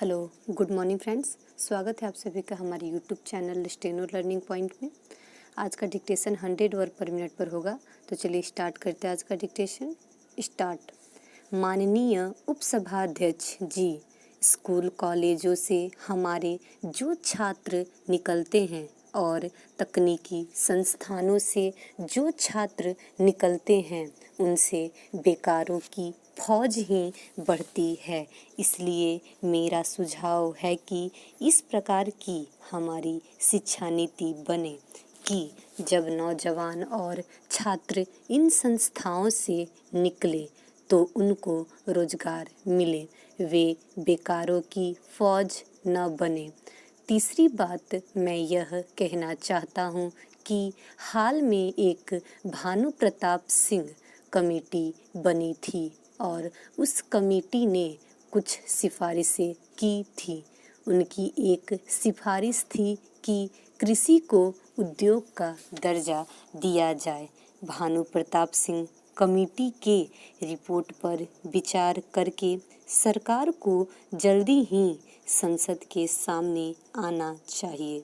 Hello, good morning friends. स्वागत है आप सभी का हमारे YouTube channel steno learning point में। आज का डिक्टेशन 100 वर्ड पर मिनट पर होगा, तो चलिए स्टार्ट करते हैं आज का डिक्टेशन। स्टार्ट। माननीय उपसभाध्यक्ष जी, स्कूल कॉलेजों से हमारे जो छात्र निकलते हैं और तकनीकी संस्थानों से जो छात्र निकलते हैं उनसे बेकारों की फौज ही बढ़ती है। इसलिए मेरा सुझाव है कि इस प्रकार की हमारी शिक्षा नीति बने कि जब नौजवान और छात्र इन संस्थाओं से निकले तो उनको रोजगार मिले, वे बेकारों की फौज न बने। तीसरी बात मैं यह कहना चाहता हूँ कि हाल में एक भानु प्रताप सिंह कमेटी बनी थी और उस कमेटी ने कुछ सिफारिशें की थी। उनकी एक सिफारिश थी कि कृषि को उद्योग का दर्जा दिया जाए। भानु प्रताप सिंह कमेटी के रिपोर्ट पर विचार करके सरकार को जल्दी ही संसद के सामने आना चाहिए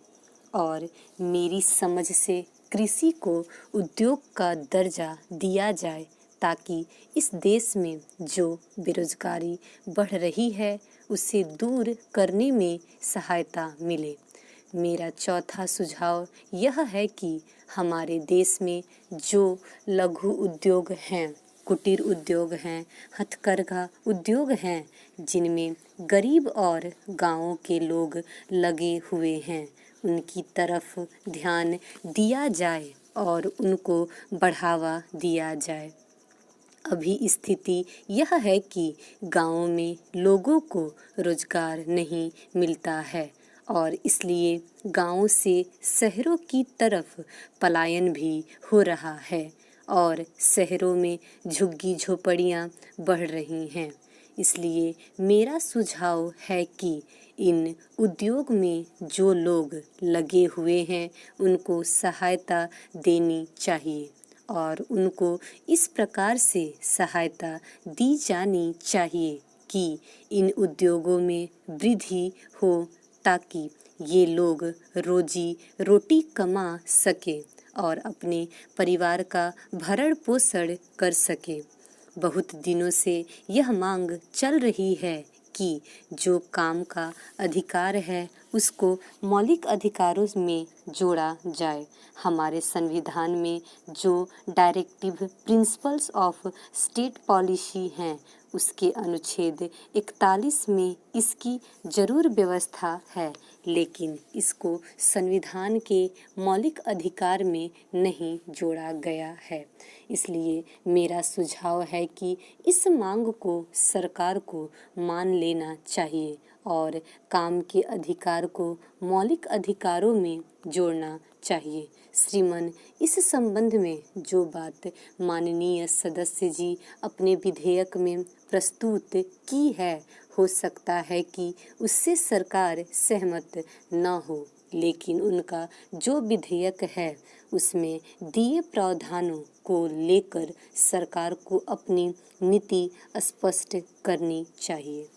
और मेरी समझ से कृषि को उद्योग का दर्जा दिया जाए ताकि इस देश में जो बेरोजगारी बढ़ रही है उसे दूर करने में सहायता मिले। मेरा चौथा सुझाव यह है कि हमारे देश में जो लघु उद्योग हैं, कुटीर उद्योग हैं, हथकरघा उद्योग हैं, जिनमें गरीब और गांवों के लोग लगे हुए हैं, उनकी तरफ ध्यान दिया जाए और उनको बढ़ावा दिया जाए। अभी स्थिति यह है कि गांवों में लोगों को रोजगार नहीं मिलता है और इसलिए गांवों से शहरों की तरफ पलायन भी हो रहा है और शहरों में झुग्गी झोपड़ियां बढ़ रही हैं। इसलिए मेरा सुझाव है कि इन उद्योग में जो लोग लगे हुए हैं उनको सहायता देनी चाहिए और उनको इस प्रकार से सहायता दी जानी चाहिए कि इन उद्योगों में वृद्धि हो ताकि ये लोग रोजी रोटी कमा सके और अपने परिवार का भरण पोषण कर सके। बहुत दिनों से यह मांग चल रही है कि जो काम का अधिकार है उसको मौलिक अधिकारों में जोड़ा जाए। हमारे संविधान में जो directive principles of state policy हैं उसके अनुच्छेद 41 में इसकी जरूर व्यवस्था है, लेकिन इसको संविधान के मौलिक अधिकार में नहीं जोड़ा गया है। इसलिए मेरा सुझाव है कि इस मांग को सरकार को मान लेना चाहिए और काम के अधिकार को मौलिक अधिकारों में जोड़ना चाहिए। श्रीमान, इस संबंध में जो बात माननीय सदस्य जी अपने विधेयक में प्रस्तुत की है, हो सकता है कि उससे सरकार सहमत न हो, लेकिन उनका जो विधेयक है उसमें दिए प्रावधानों को लेकर सरकार को अपनी नीति स्पष्ट करनी चाहिए।